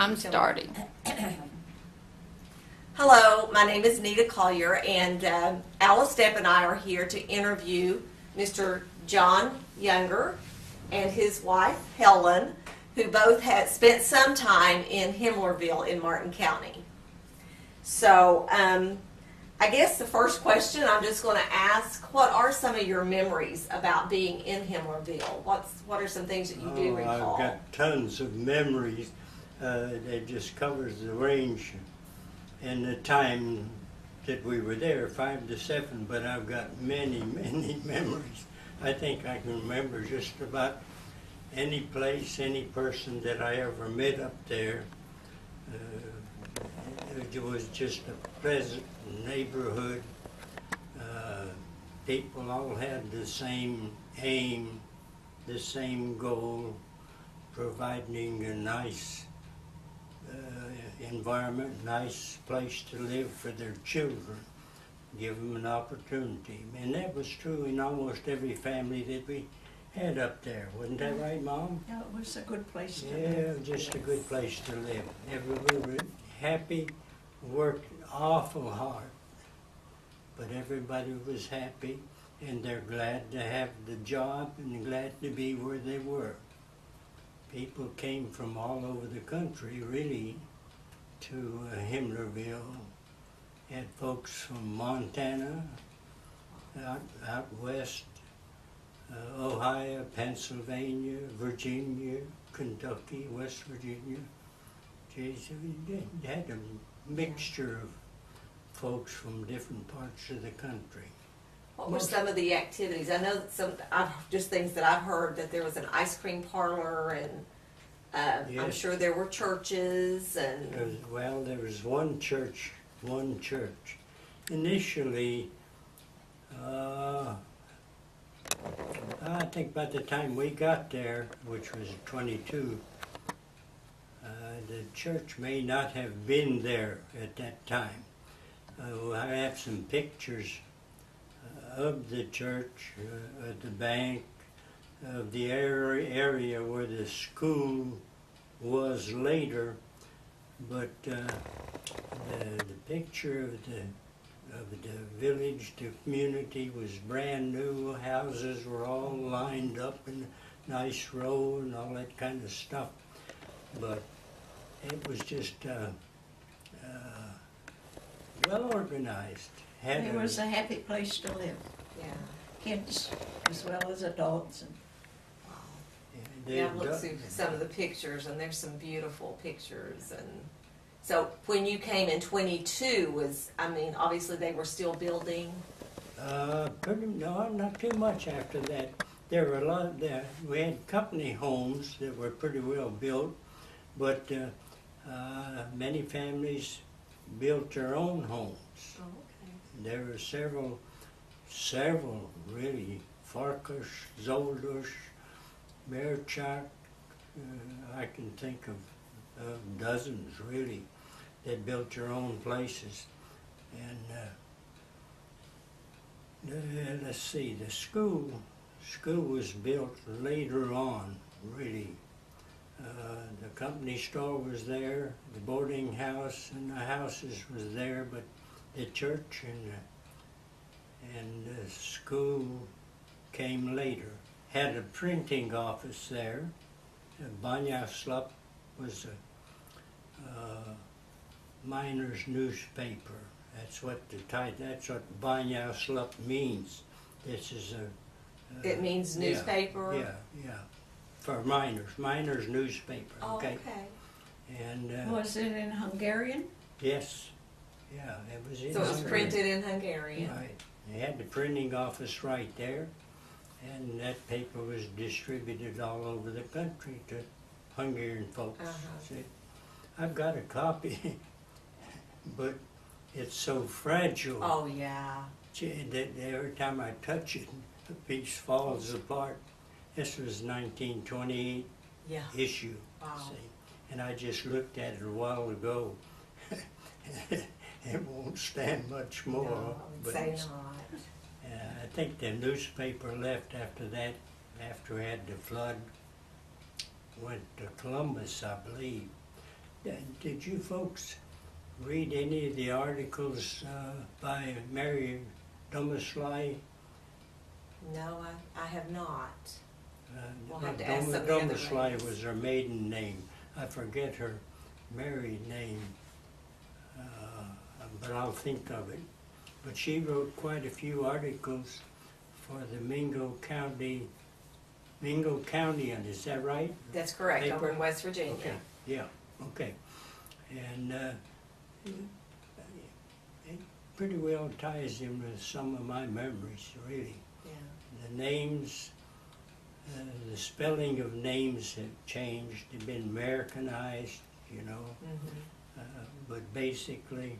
I'm starting. Hello, my name is Nita Collier, and Alice Stepp and I are here to interview Mr. John Younger and his wife, Helen, who both had spent some time in Himlerville in Martin County. So, I guess the first question I'm just going to ask, what are some of your memories about being in Himlerville? What are some things that you do recall? I've got tons of memories. That just covers the range and the time that we were there, 5 to 7, but I've got many, many memories. I think I can remember just about any place, any person that I ever met up there. It was just a pleasant neighborhood. People all had the same aim, the same goal, providing a nice environment, nice place to live for their children, give them an opportunity. And that was true in almost every family that we had up there. Wasn't that right, Mom? Yeah, it was a good place to live. Yeah, just a good place to live. Everybody was happy, worked awful hard, but everybody was happy, and they're glad to have the job and glad to be where they were. People came from all over the country, really, to Himlerville. Had folks from Montana, out west, Ohio, Pennsylvania, Virginia, Kentucky, West Virginia. Geez, we had a mixture of folks from different parts of the country. What were some of the activities? I know just things that I've heard, that there was an ice cream parlor, and I'm Yes. sure there were churches and. There was one church. Initially, I think by the time we got there, which was 22, the church may not have been there at that time. I have some pictures of the church, at the bank, of the area where the school was later, but the picture of the village, the community was brand new. Houses were all lined up in a nice row and all that kind of stuff, but it was just well organized. It was a happy place to live. Yeah. Kids as well as adults. And Yeah, I've looked through some of the pictures, and there's some beautiful pictures. And so when you came in 22, obviously they were still building. No, not too much after that. There were a lot there. We had company homes that were pretty well built, but many families built their own homes. Oh, okay. There were several really, Farkas, Zolders, Merchak, I can think of dozens really, that built their own places. And let's see, the school was built later on, really. The company store was there, the boarding house and the houses was there, but the church and the school came later. Had a printing office there. Banyaslup was a miner's newspaper. That's what Banyaslup means. This is a. It means newspaper? Yeah. For miners' newspaper. Oh, okay. And was it in Hungarian? yes, yeah, it was in. So it was Hungary. printed in Hungarian. Right. They had the printing office right there, and that paper was distributed all over the country to Hungarian folks. See, I've got a copy, but it's so fragile. Oh, yeah. That every time I touch it, the piece falls apart. This was 1928 Yeah. issue. Wow. See, and I just looked at it a while ago. It won't stand much more. No, I would say not. I think the newspaper left after that, after we had the flood, went to Columbus, I believe. Did you folks read any of the articles by Mary Domisley? No, I have not. We'll Well, have to ask some of the other Domisley ladies. was her maiden name. I forget her married name, but I'll think of it. But she wrote quite a few articles for the Mingo County, is that right? That's correct, over in Paper? West Virginia. Okay, yeah, okay. And it pretty well ties in with some of my memories, really. Yeah. The names, the spelling of names have changed, they've been Americanized, you know. But basically,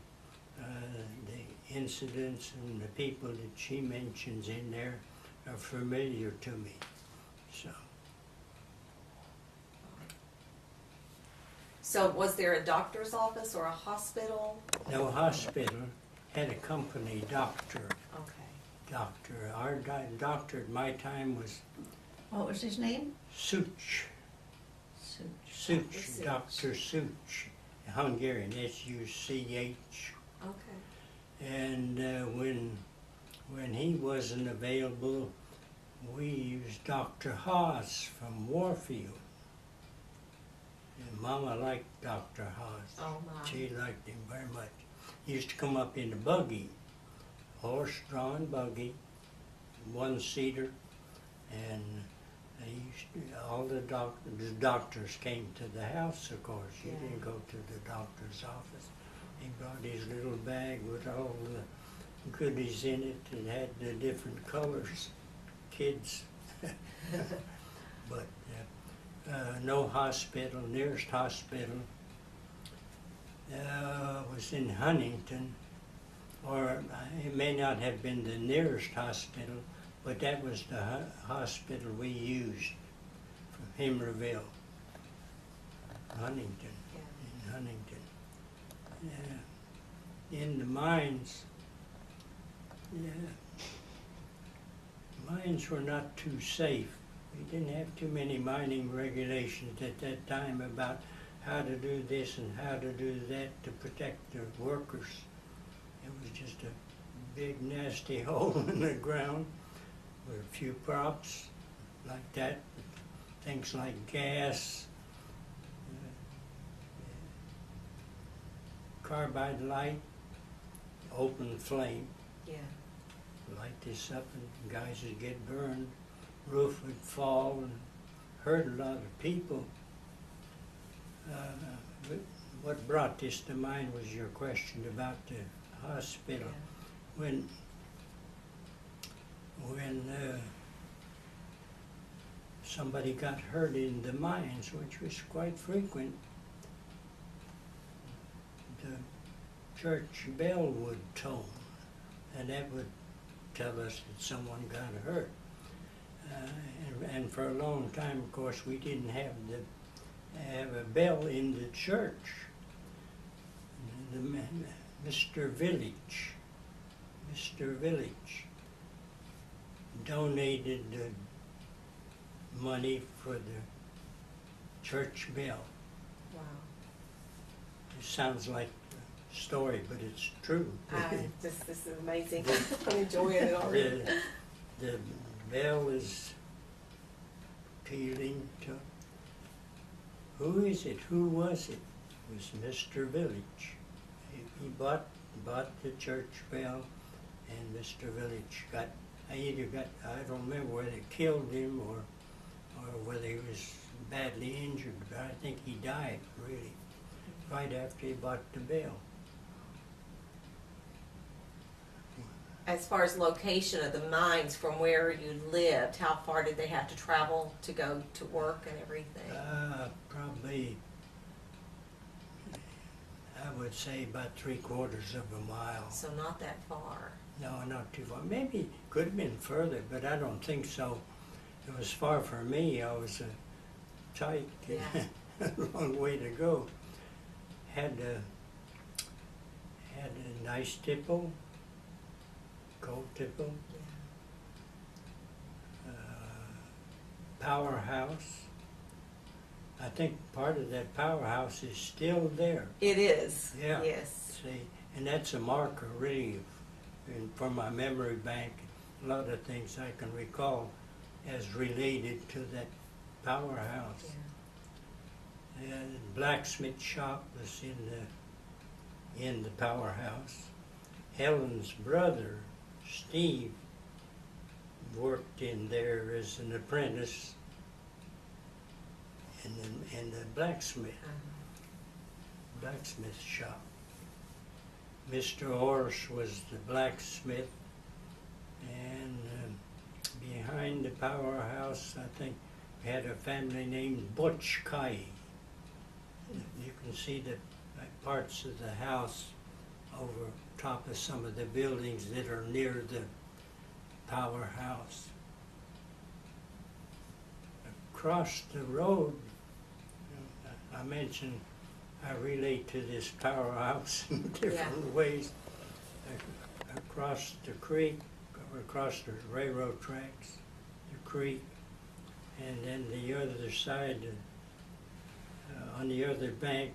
the incidents and the people that she mentions in there are familiar to me, so. So was there a doctor's office or a hospital? No hospital, had a company doctor. Okay. Our doctor at my time was What was his name? Such, Such. Dr. Such, Hungarian, S-U-C-H. Okay. And when he wasn't available, we used Dr. Haas from Warfield. And Mama liked Dr. Haas. Oh my. She liked him very much. He used to come up in a buggy, horse-drawn buggy, one-seater, and all the doctors came to the house, of course. You Yeah. didn't go to the doctor's office. He brought his little bag with all the goodies in it and had the different colors, kids. But no hospital, nearest hospital was in Huntington, or it may not have been the nearest hospital, but that was the hospital we used from Himlerville, Huntington, Yeah. in Huntington. In the mines, mines were not too safe. We didn't have too many mining regulations at that time about how to do this and how to do that to protect the workers. It was just a big nasty hole in the ground with a few props like that, things like gas, carbide light, open flame. Yeah. Light this up and guys would get burned, roof would fall and hurt a lot of people. But what brought this to mind was your question about the hospital. Yeah. When somebody got hurt in the mines, which was quite frequent, the church bell would tone, and that would tell us that someone got hurt. And for a long time, of course, we didn't have a bell in the church. Mr. Village donated the money for the church bell. Wow. It sounds like a story, but it's true. This is amazing. I'm enjoying it already. The bell is pealing to, who is it? Who was it? It was Mr. Village. He bought the church bell, and Mr. Village got, I don't remember whether it killed him or whether he was badly injured, but I think he died, really, right after he bought the bell. As far as location of the mines from where you lived, how far did they have to travel to go to work and everything? Probably, I would say about 3/4 of a mile. So not that far. No, not too far. Maybe could have been further, but I don't think so. It was far for me. I was tight, Yeah. a long way to go. Had a nice tipple, cold tipple, powerhouse. I think part of that powerhouse is still there. It is. Yeah. Yes. See, and that's a marker, really, and from my memory bank, a lot of things I can recall as related to that powerhouse. Yeah. And blacksmith shop was in the powerhouse. Helen's brother, Steve, worked in there as an apprentice in the blacksmith shop. Mr. Orris was the blacksmith, and behind the powerhouse, I think, had a family named Butch Ky. You can see the parts of the house over top of some of the buildings that are near the powerhouse. Across the road, I mentioned I relate to this powerhouse in different ways. Across the creek, across the railroad tracks, the creek, and then the other side, on the other bank,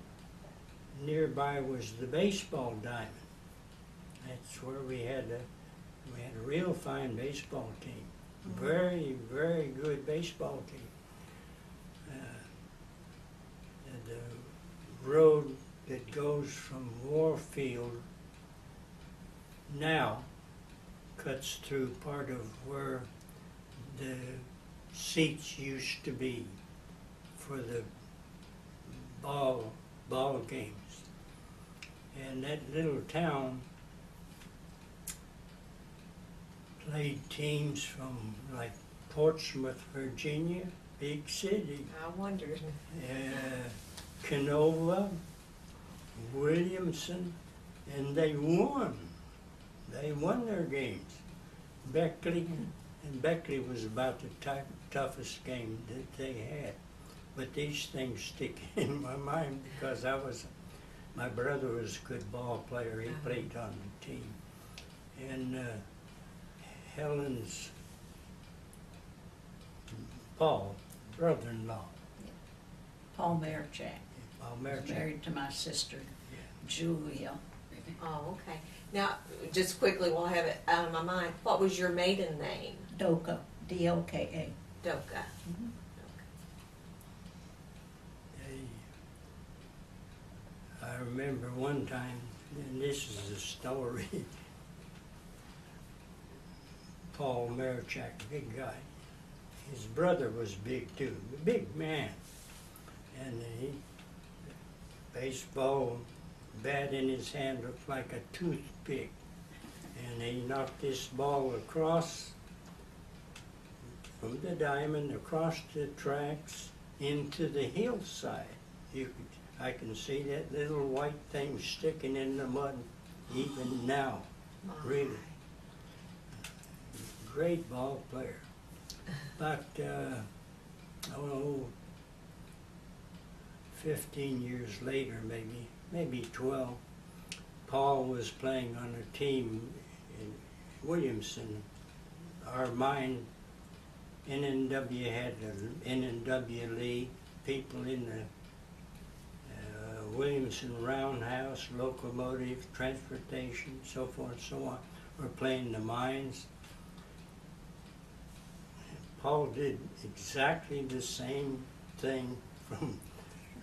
nearby was the baseball diamond. That's where we had a real fine baseball team. Very, very good baseball team. The road that goes from Warfield now cuts through part of where the seats used to be for the ball games. And that little town played teams from like Portsmouth, Virginia, big city, I wondered. Canova, Williamson, and they won. They won their games. Beckley was about the toughest game that they had. But these things stick in my mind because my brother was a good ball player. He played on the team. And Helen's Paul, brother-in-law. Paul Merchak. Paul Was Merchak. married to my sister, Yeah. Julia. Oh, okay. Now, just quickly, while I have it out of my mind, what was your maiden name? Doka, D-O-K-A. Doka. I remember one time, and this is a story, Paul Merchak, big guy. His brother was big too, a big man. And he, baseball bat in his hand looked like a toothpick. And he knocked this ball across from the diamond, across the tracks, into the hillside. I can see that little white thing sticking in the mud even now, really. Great ball player. But, 15 years later, maybe 12, Paul was playing on a team in Williamson. Our mine, NNW had an NNW league, people in the Williamson roundhouse, locomotive, transportation, so forth and so on, were playing the mines. Paul did exactly the same thing from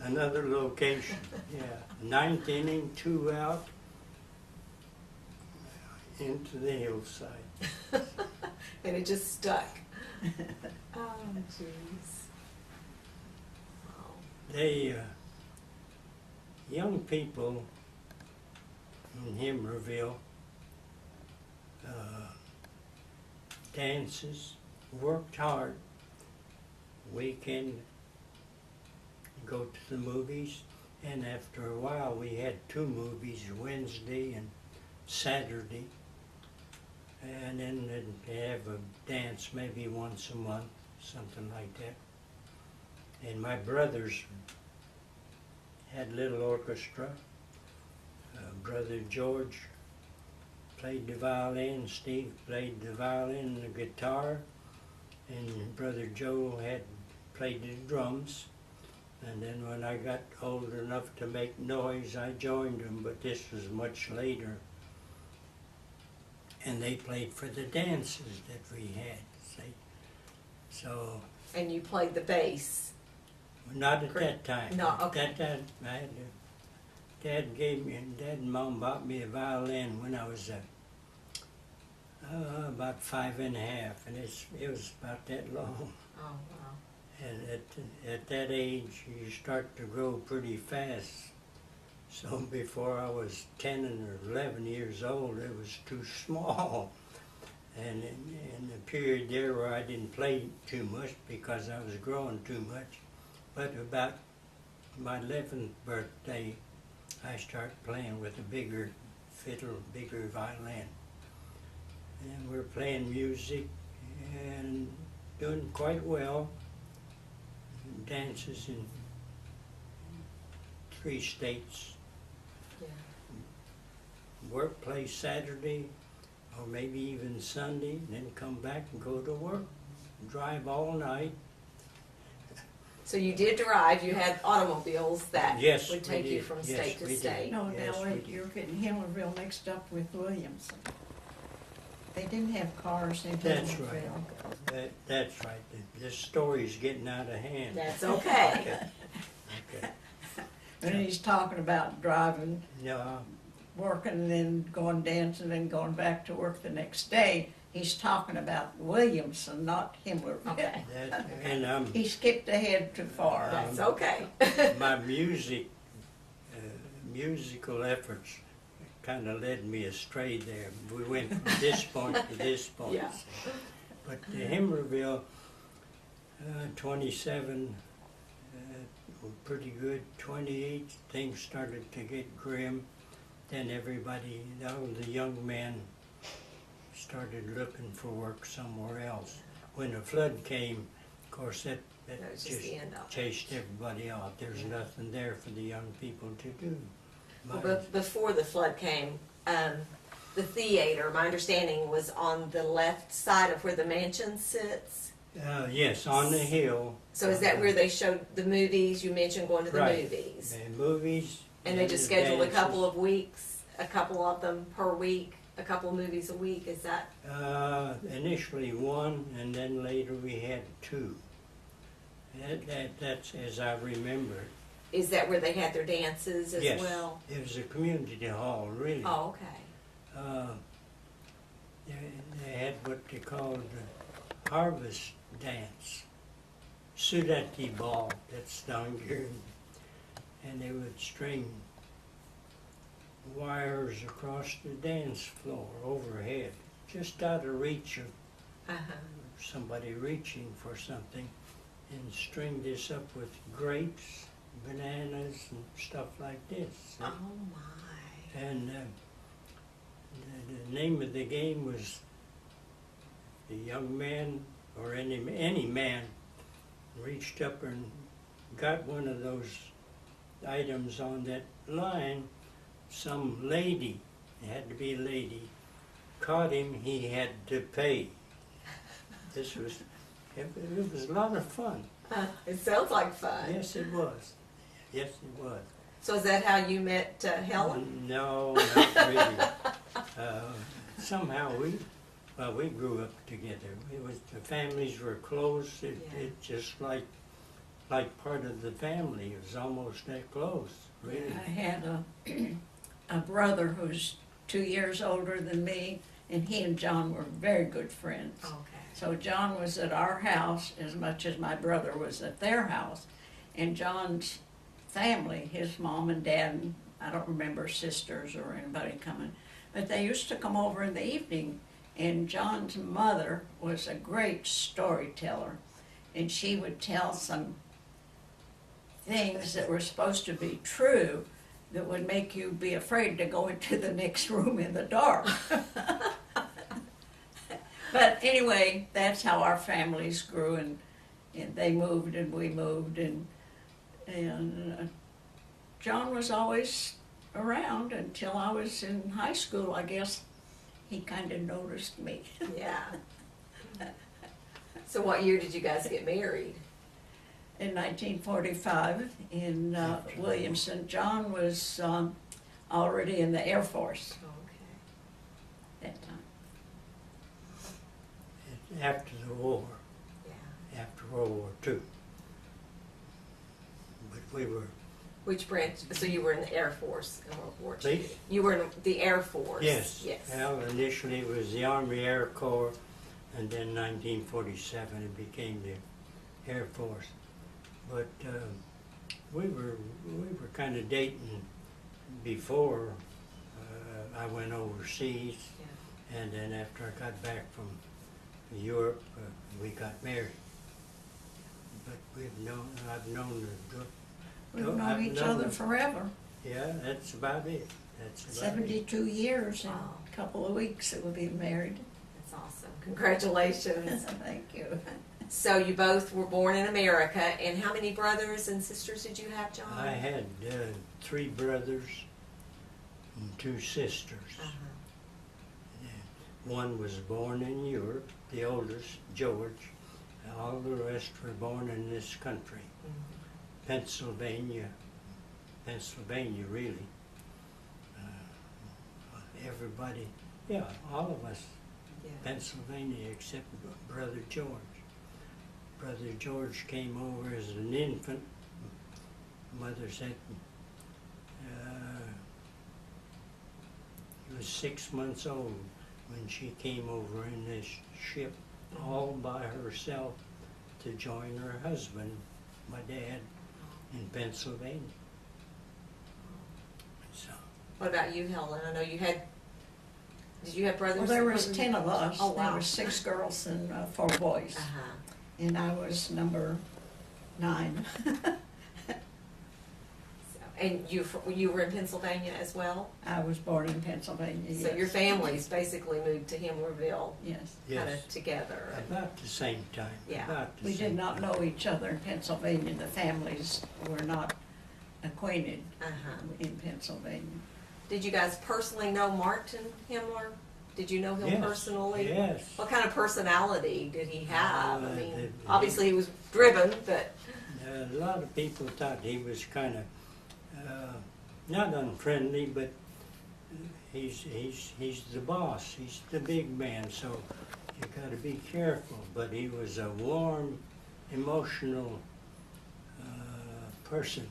another location. Yeah, ninth inning, 2 out, into the hillside. And it just stuck. Oh, jeez. Wow. They, young people in Himlerville, dances, worked hard, weekend, go to the movies, and after a while we had 2 movies, Wednesday and Saturday, and then they'd have a dance maybe once a month, something like that. And my brothers had a little orchestra. Brother George played the violin, Steve played the violin and the guitar, and Brother Joe had played the drums. And then when I got old enough to make noise, I joined them, but this was much later. And they played for the dances that we had, see. So, And you played the bass. not at that time. No, okay. That time, Dad gave me, Dad and Mom bought me a violin when I was about 5 and a half, and it was about that long. Oh, wow. And at that age, you start to grow pretty fast. So before I was 10 or 11 years old, it was too small. And in the period there where I didn't play too much because I was growing too much, but about my 11th birthday, I started playing with a bigger fiddle, bigger violin. And we're playing music and doing quite well. Dances in 3 states. Yeah. Work, play Saturday, or maybe even Sunday, then come back and go to work. Drive all night. So you did drive, you had automobiles that Yes, would take we you did. from Yes, state to we did. state. No, Yes, now we wait, did. you're getting Himlerville mixed up with Williamson. They didn't have cars in That's Himlerville. That's right. This story's getting out of hand. That's okay. Okay. And he's talking about driving, No, working, and then going dancing, and going back to work the next day. He's talking about Williamson, not Himlerville. Okay. and He skipped ahead too far. That's okay. my musical efforts kind of led me astray there. We went from this point to this point. Yeah. But the Himlerville 27 were pretty good. 28, things started to get grim. Then everybody, all the young men, started looking for work somewhere else. When the flood came, of course, that That was just just the end of it. chased everybody out. There's nothing there for the young people to do. Well, but before the flood came, the theater, my understanding, was on the left side of where the mansion sits. Yes, on the hill. So is that where they showed the movies? You mentioned going to the Right. movies. The movies. And they just the scheduled a dances. couple of weeks, a couple of them per week, a couple of movies a week, is that? Initially 1, and then later we had 2. That's as I remember it. Is that where they had their dances as Yes, well? it was a community hall, really. Oh, okay. They had what they called the harvest dance, Sudati ball, that's down here, and they would string wires across the dance floor overhead, just out of reach of Uh-huh. somebody reaching for something, and string this up with grapes, bananas, and stuff like this. Oh, my. And the name of the game was the young man, or any man, reached up and got one of those items on that line. Some lady, it had to be a lady, caught him, he had to pay. This was, it was a lot of fun. It sounds like fun. Yes, it was. Yes, it was. So is that how you met Helen? No, not really. Somehow we grew up together. The families were close. It just like part of the family. It was almost that close, really. I had a brother who's 2 years older than me, and he and John were very good friends. Okay. So John was at our house as much as my brother was at their house. And John's family, his mom and dad, and I don't remember sisters or anybody coming, but they used to come over in the evening, and John's mother was a great storyteller, and she would tell some things that were supposed to be true that would make you be afraid to go into the next room in the dark. But anyway, that's how our families grew, and they moved and we moved, and John was always around until I was in high school. I guess he kind of noticed me. Yeah. So what year did you guys get married? in 1945 in Williamson. John was already in the Air Force Okay. at that time. After the war, Yeah. after World War II. But we were, Which branch? So you were in the Air Force in World War II. Please? You were in the Air Force. yes. Yes. Well, initially it was the Army Air Corps, and then 1947 it became the Air Force. But we were kind of dating before I went overseas, Yeah. and then after I got back from Europe, we got married. But I've known the We've I've known each other forever. Yeah, that's about it. That's about 72 years in Wow. a couple of weeks that we'll be married. That's awesome. Congratulations. Thank you. So you both were born in America, and how many brothers and sisters did you have, John? I had 3 brothers and 2 sisters. Uh-huh. One was born in Europe, the oldest, George. All the rest were born in this country, Mhm. Pennsylvania, really. Everybody, yeah, all of us, Yeah. Pennsylvania, except Brother George. Brother George came over as an infant. Mother said he was 6 months old when she came over in this ship all by herself to join her husband, my dad, in Pennsylvania. So, What about you, Helen? I know you had. Did you have brothers? Well, there and was sisters? 10 of us. Oh, wow. There were 6 girls and 4 boys. Uh-huh. And I was number 9. And you were in Pennsylvania as well? I was born in Pennsylvania, So yes. your families basically moved to Himlerville Yes. kind yes, of together. about the same time. Yeah. About the We same did not time. know each other in Pennsylvania. The families were not acquainted Uh-huh. in Pennsylvania. Did you guys personally know Martin Himmler? Did you know him Yes, personally? Yes. What kind of personality did he have? I Uh, mean, the- obviously he was driven, but A lot of people thought he was kind of not unfriendly, but he's the boss. He's the big man, so you got to be careful. But he was a warm, emotional person.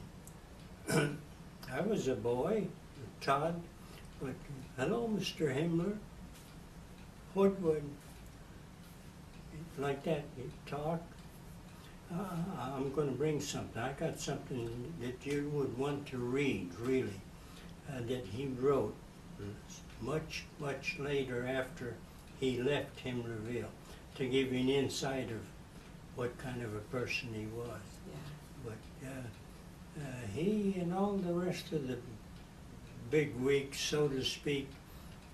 I was a boy, Todd, but hello, Mr. Himmler. What would like that? You talk. I'm going to bring something. I got something that you would want to read, really, that he wrote much, much later after he left Himlerville, to give you an insight of what kind of a person he was. yeah. But he and all the rest of the big wigs, so to speak,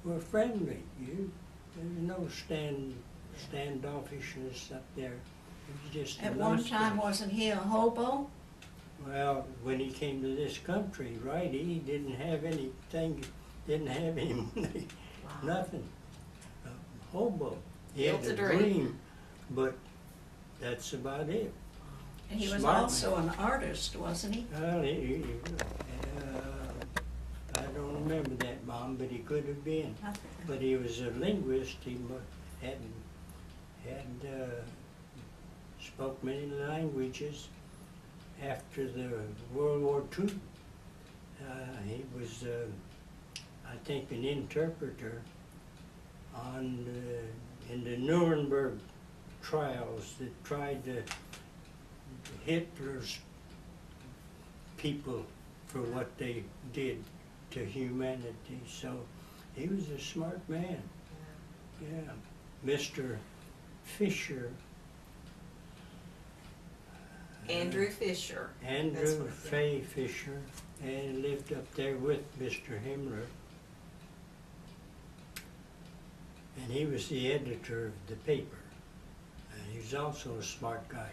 were friendly. There's no standoffishness up there. It was just a At one nice time, place. wasn't he a hobo? Well, when he came to this country, right, he didn't have anything, didn't have any money, Wow. nothing. A hobo. He had Built a a dream. dream, but that's about it. And he was Smart also an artist, wasn't he? Well, I don't remember that, Mom, but he could have been. But he was a linguist. He had spoke many languages. After the World War II, he was, I think, an interpreter in the Nuremberg trials that tried to Hitler's people for what they did to humanity. So he was a smart man. Yeah. Mr. Fisher. Andrew Fisher. That's Andrew what- Fay Fisher, and lived up there with Mr. Himmler. And he was the editor of the paper. And he was also a smart guy.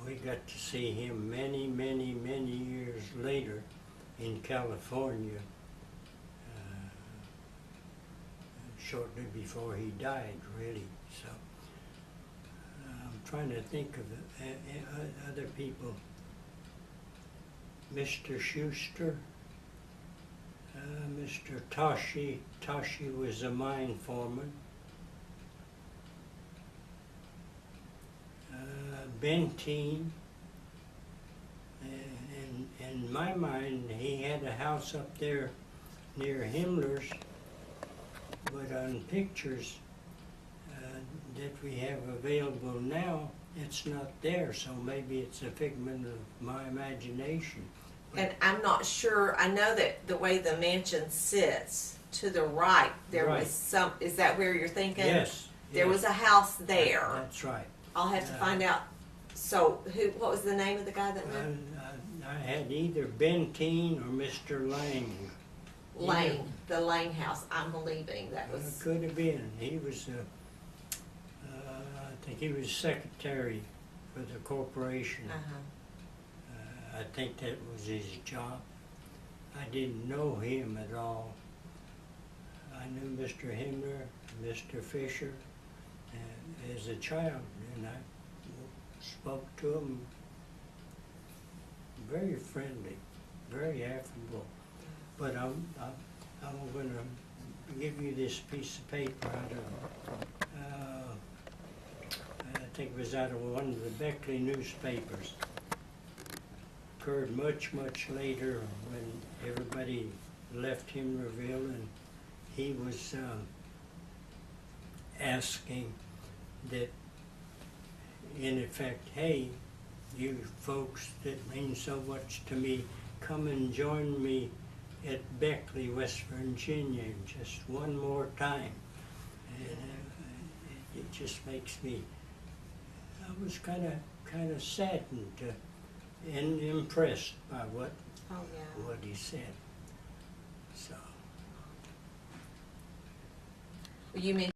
We got to see him many, many, many years later in California, shortly before he died, really. So trying to think of other people. Mr. Schuster, Mr. Toshi. Toshi was a mine foreman. Benteen. In my mind, he had a house up there near Himmler's, but on pictures that we have available now, it's not there, so maybe it's a figment of my imagination. And I'm not sure, I know that the way the mansion sits, to the right, there Right. was some, is that where you're thinking? Yes. There yes. was a house there. That's right. I'll have to find out. So, what was the name of the guy that moved? I had either Benteen or Mr. Lang. Lane, the Lane house, I'm believing that It was, could have been. He was, I think he was secretary for the corporation. uh-huh. I think that was his job. I didn't know him at all. I knew Mr. Himmler, Mr. Fisher as a child, and I spoke to him very friendly, very affable. But I'm going to give you this piece of paper out of, I think it was out of one of the Beckley newspapers. Occurred much, much later when everybody left Himlerville, and he was asking that, in effect, hey, you folks that mean so much to me, come and join me at Beckley, West Virginia, just one more time. And it just makes me, I was kind of saddened and impressed by what Oh, yeah. he said. So. You mean